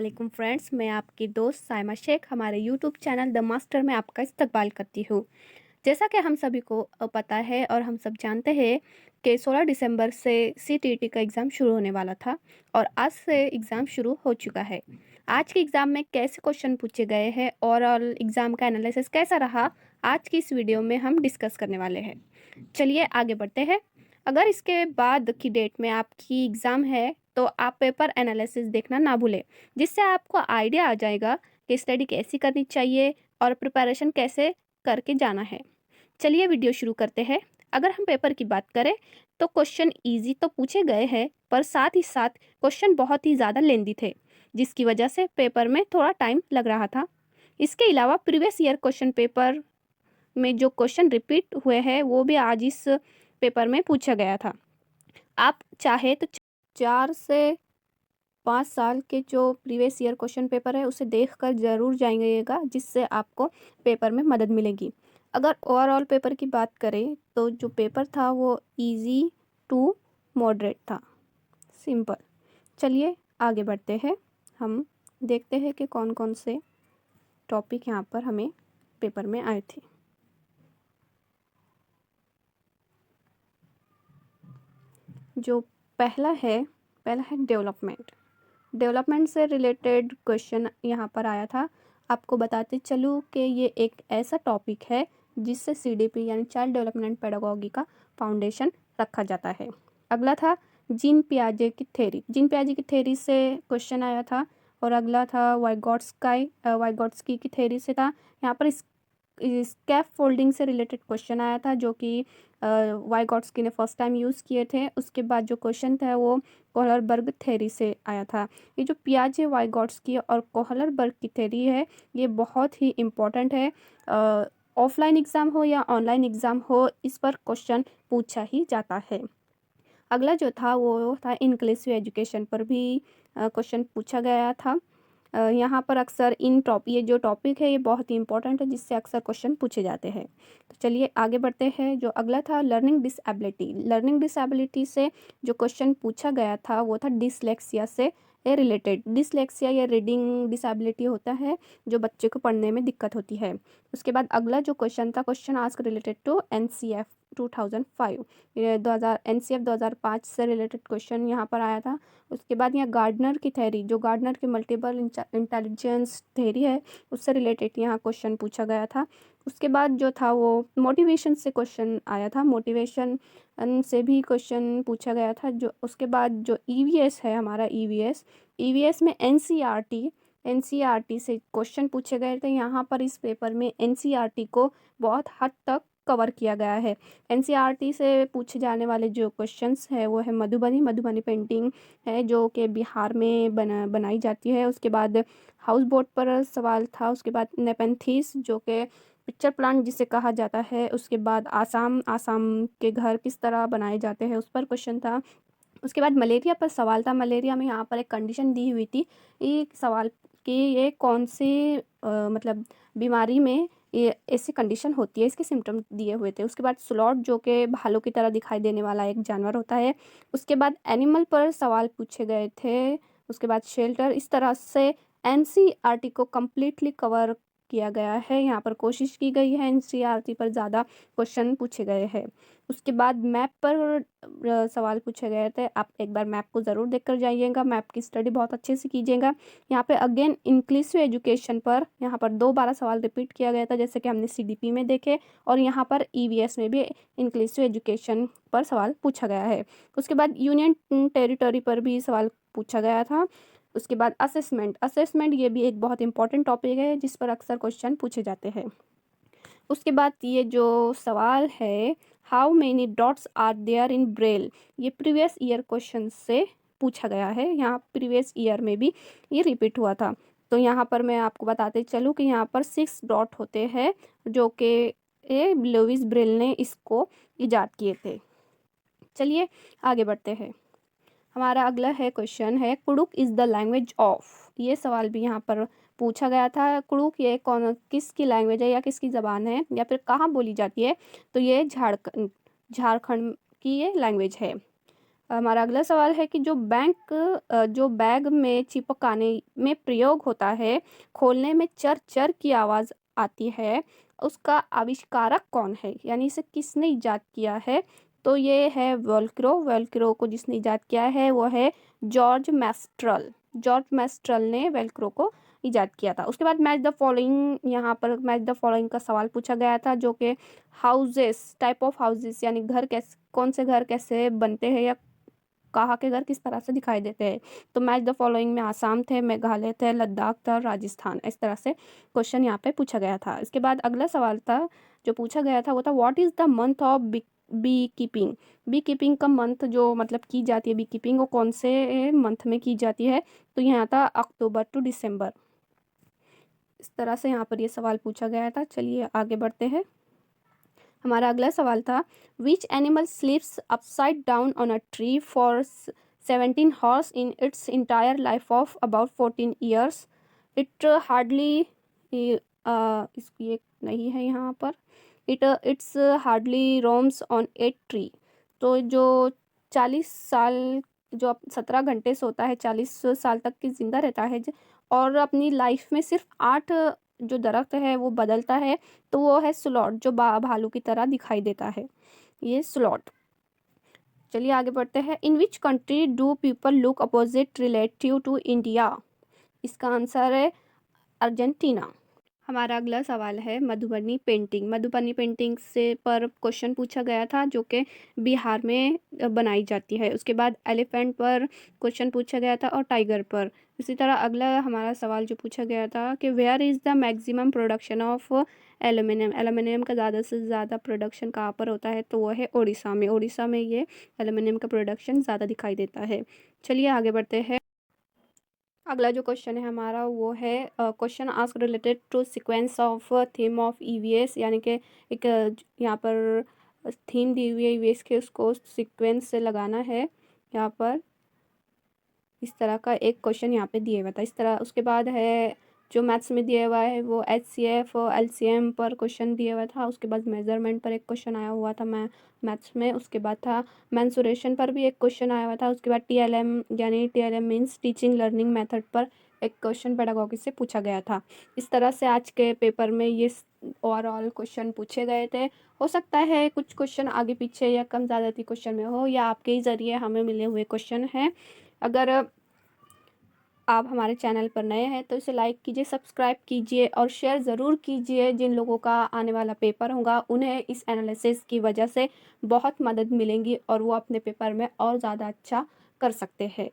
वालेकुम फ्रेंड्स, मैं आपकी दोस्त साइमा शेख हमारे यूट्यूब चैनल द मास्टर में आपका इस्तकबाल करती हूँ। जैसा कि हम सभी को पता है और हम सब जानते हैं कि 16 दिसंबर से सीटीईटी का एग्ज़ाम शुरू होने वाला था और आज से एग्ज़ाम शुरू हो चुका है। आज के एग्ज़ाम में कैसे क्वेश्चन पूछे गए हैं और एग्ज़ाम का एनालिसिस कैसा रहा, आज की इस वीडियो में हम डिस्कस करने वाले हैं। चलिए आगे बढ़ते हैं। अगर इसके बाद की डेट में आपकी एग्ज़ाम है तो आप पेपर एनालिसिस देखना ना भूलें, जिससे आपको आइडिया आ जाएगा कि स्टडी कैसी करनी चाहिए और प्रिपरेशन कैसे करके जाना है। चलिए वीडियो शुरू करते हैं। अगर हम पेपर की बात करें तो क्वेश्चन इजी तो पूछे गए हैं, पर साथ ही साथ क्वेश्चन बहुत ही ज़्यादा लेंदी थे, जिसकी वजह से पेपर में थोड़ा टाइम लग रहा था। इसके अलावा प्रीवियस ईयर क्वेश्चन पेपर में जो क्वेश्चन रिपीट हुए हैं वो भी आज इस पेपर में पूछा गया था। आप चाहे तो 4 से 5 साल के जो प्रीवियस ईयर क्वेश्चन पेपर है उसे देखकर ज़रूर जाइएगा, जिससे आपको पेपर में मदद मिलेगी। अगर ओवरऑल पेपर की बात करें तो जो पेपर था वो इजी टू मॉडरेट था, सिंपल। चलिए आगे बढ़ते हैं। हम देखते हैं कि कौन कौन से टॉपिक यहाँ पर हमें पेपर में आए थे। जो पहला है डेवलपमेंट। डेवलपमेंट से रिलेटेड क्वेश्चन यहाँ पर आया था। आपको बताते चलूँ कि ये एक ऐसा टॉपिक है जिससे सीडीपी यानी चाइल्ड डेवलपमेंट पेडागोगी का फाउंडेशन रखा जाता है। अगला था जीन पियाजे की थ्योरी। जीन पियाजे की थ्योरी से क्वेश्चन आया था। और अगला था वाइगॉट्स्की की थ्योरी से था। यहाँ पर स्कैफ फोल्डिंग से रिलेटेड क्वेश्चन आया था, जो कि वाइगॉट्स्की ने फर्स्ट टाइम यूज़ किए थे। उसके बाद जो क्वेश्चन था वो कोहलरबर्ग थ्योरी से आया था। ये जो पियाजे, वाइगॉट्स्की और कोहलरबर्ग की थ्योरी है, ये बहुत ही इम्पोर्टेंट है। ऑफलाइन एग्ज़ाम हो या ऑनलाइन एग्ज़ाम हो, इस पर क्वेश्चन पूछा ही जाता है। अगला जो था वो था इंक्लूसिव एजुकेशन पर भी क्वेश्चन पूछा गया था। यहाँ पर अक्सर ये जो टॉपिक है ये बहुत ही इंपॉर्टेंट है, जिससे अक्सर क्वेश्चन पूछे जाते हैं। तो चलिए आगे बढ़ते हैं। जो अगला था लर्निंग डिसेबिलिटी। लर्निंग डिसेबिलिटी से जो क्वेश्चन पूछा गया था वो था डिसलेक्सिया से रिलेटेड। डिसलेक्सिया या रीडिंग डिसेबिलिटी होता है जो बच्चे को पढ़ने में दिक्कत होती है। उसके बाद अगला जो क्वेश्चन था, question ask related to NCF 2005। ये 2000 एनसीएफ 2005 से रिलेटेड क्वेश्चन यहाँ पर आया था। उसके बाद यहाँ गार्डनर की थ्योरी, जो गार्डनर की मल्टीपल इंटेलिजेंस थ्योरी है, उससे रिलेटेड यहाँ क्वेश्चन पूछा गया था। उसके बाद जो था वो मोटिवेशन से क्वेश्चन आया था। मोटिवेशन से भी क्वेश्चन पूछा गया था। जो उसके बाद जो ईवीएस है हमारा, ईवीएस में एनसीईआरटी से क्वेश्चन पूछे गए थे। यहाँ पर इस पेपर में एनसीईआरटी को बहुत हद तक कवर किया गया है। एनसीईआरटी से पूछे जाने वाले जो क्वेश्चंस है वो है मधुबनी पेंटिंग है, जो कि बिहार में बनाई जाती है। उसके बाद हाउस बोट पर सवाल था। उसके बाद नेपेंथीस, जो कि पिक्चर प्लांट जिसे कहा जाता है। उसके बाद आसाम के घर किस तरह बनाए जाते हैं, उस पर क्वेश्चन था। उसके बाद मलेरिया पर सवाल था। मलेरिया में यहाँ पर एक कंडीशन दी हुई थी, एक सवाल कि ये कौन सी मतलब बीमारी में ये ऐसी कंडीशन होती है, इसके सिम्टम दिए हुए थे। उसके बाद स्लॉट, जो कि भालू की तरह दिखाई देने वाला एक जानवर होता है। उसके बाद एनिमल पर सवाल पूछे गए थे। उसके बाद शेल्टर। इस तरह से एनसीईआरटी को कम्प्लीटली कवर किया गया है। यहाँ पर कोशिश की गई है एनसीईआरटी पर ज़्यादा क्वेश्चन पूछे गए हैं। उसके बाद मैप पर सवाल पूछे गए थे। आप एक बार मैप को ज़रूर देख कर जाइएगा, मैप की स्टडी बहुत अच्छे से कीजिएगा। यहाँ पे अगेन इंक्लूसिव एजुकेशन पर यहाँ पर 2 बार सवाल रिपीट किया गया था, जैसे कि हमने सीडीपी में देखे, और यहाँ पर ईवीएस में भी इंक्लूसिव एजुकेशन पर सवाल पूछा गया है। उसके बाद यूनियन टेरिटरी पर भी सवाल पूछा गया था। उसके बाद असेसमेंट ये भी एक बहुत इंपॉर्टेंट टॉपिक है जिस पर अक्सर क्वेश्चन पूछे जाते हैं। उसके बाद ये जो सवाल है, how many dots are there in Braille, ये प्रीवियस ईयर क्वेश्चन से पूछा गया है। यहाँ प्रीवियस ईयर में भी ये रिपीट हुआ था। तो यहाँ पर मैं आपको बताते चलूँ कि यहाँ पर 6 डॉट होते हैं, जो कि लुईस ब्रेल ने इसको ईजाद किए थे। चलिए आगे बढ़ते हैं। हमारा अगला है क्वेश्चन है Kurukh is the language of. ये सवाल भी यहाँ पर पूछा गया था। कुडुक ये किसकी लैंग्वेज है या किसकी ज़बान है या फिर कहाँ बोली जाती है, तो ये झारखंड की ये लैंग्वेज है। हमारा अगला सवाल है कि जो बैग में चिपकाने में प्रयोग होता है, खोलने में चर चर की आवाज़ आती है, उसका आविष्कारक कौन है? यानी इसे किसने इजाद किया है? तो ये है वेल्क्रो। वेल्क्रो को जिसने इजाद किया है वो है जॉर्ज मैस्ट्रल। जॉर्ज मैस्ट्रल ने वेल्क्रो को इजाद किया था। उसके बाद मैच द फॉलोइंग, यहाँ पर मैच द फॉलोइंग का सवाल पूछा गया था, जो कि हाउसेस, टाइप ऑफ हाउसेस, यानी घर कैसे, कौन से घर कैसे बनते हैं या कहाँ के घर किस तरह से दिखाई देते हैं। तो मैच द फॉलोइंग में आसाम थे, मेघालय थे, लद्दाख था, राजस्थान, इस तरह से क्वेश्चन यहाँ पे पूछा गया था। इसके बाद अगला सवाल था जो पूछा गया था वो था what is the month of bee keeping. Bee keeping का मंथ जो मतलब की जाती है बी कीपिंग, वो कौन से मंथ में की जाती है? तो यहाँ था अक्टूबर टू दिसंबर। इस तरह से यहाँ पर ये सवाल पूछा गया था। चलिए आगे बढ़ते हैं। हमारा अगला सवाल था which animal स्लीप्स upside down on a tree for 17 horse in its entire life of about 14 years. It hardly, ये नहीं है यहाँ पर, it's hardly roams on a tree. तो जो 40 साल, जो 17 घंटे सोता है, 40 साल तक की जिंदा रहता है और अपनी लाइफ में सिर्फ 8 जो दरख्त है वो बदलता है, तो वो है स्लॉट, जो भालू की तरह दिखाई देता है, ये स्लॉट। चलिए आगे बढ़ते हैं। In which country do people look opposite relative to India? इसका आंसर है अर्जेंटीना। हमारा अगला सवाल है मधुबनी पेंटिंग। मधुबनी पेंटिंग से पर क्वेश्चन पूछा गया था जो कि बिहार में बनाई जाती है। उसके बाद एलिफेंट पर क्वेश्चन पूछा गया था और टाइगर पर। इसी तरह अगला हमारा सवाल जो पूछा गया था कि where is the maximum production of aluminium. Aluminium का ज़्यादा से ज़्यादा प्रोडक्शन कहाँ पर होता है? तो वो है उड़ीसा में। उड़ीसा में ये एल्यूमिनियम का प्रोडक्शन ज़्यादा दिखाई देता है। चलिए आगे बढ़ते हैं। अगला जो क्वेश्चन है हमारा वो है question ask related to sequence of theme of EVS, यानी कि एक यहाँ पर थीम दी हुई है ईवीएस के, उसको सीक्वेंस से लगाना है। यहाँ पर इस तरह का एक क्वेश्चन यहाँ पे दिया हुआ था। इस तरह उसके बाद है जो मैथ्स में दिया हुआ है वो HCF और LCM पर क्वेश्चन दिया हुआ था। उसके बाद मेजरमेंट पर एक क्वेश्चन आया हुआ था मैथ्स में। उसके बाद था मेंसुरेशन पर भी एक क्वेश्चन आया हुआ था। उसके बाद TLM, यानी TLM means teaching learning method पर एक क्वेश्चन पेडागोगी से पूछा गया था। इस तरह से आज के पेपर में ये ओवरऑल क्वेश्चन पूछे गए थे। हो सकता है कुछ क्वेश्चन आगे पीछे या कम ज़्यादा क्वेश्चन में हो, या आपके ही ज़रिए हमें मिले हुए क्वेश्चन हैं। अगर आप हमारे चैनल पर नए हैं तो इसे लाइक कीजिए, सब्सक्राइब कीजिए और शेयर ज़रूर कीजिए। जिन लोगों का आने वाला पेपर होगा उन्हें इस एनालिसिस की वजह से बहुत मदद मिलेंगी और वो अपने पेपर में और ज़्यादा अच्छा कर सकते हैं।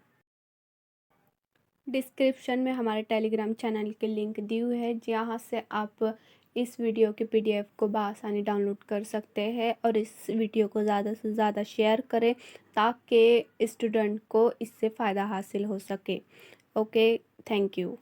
डिस्क्रिप्शन में हमारे टेलीग्राम चैनल के लिंक दी हुई है, जहाँ से आप इस वीडियो के PDF को बआसानी डाउनलोड कर सकते हैं और इस वीडियो को ज़्यादा से ज़्यादा शेयर करें ताकि स्टूडेंट को इससे फ़ायदा हासिल हो सके। Okay, thank you.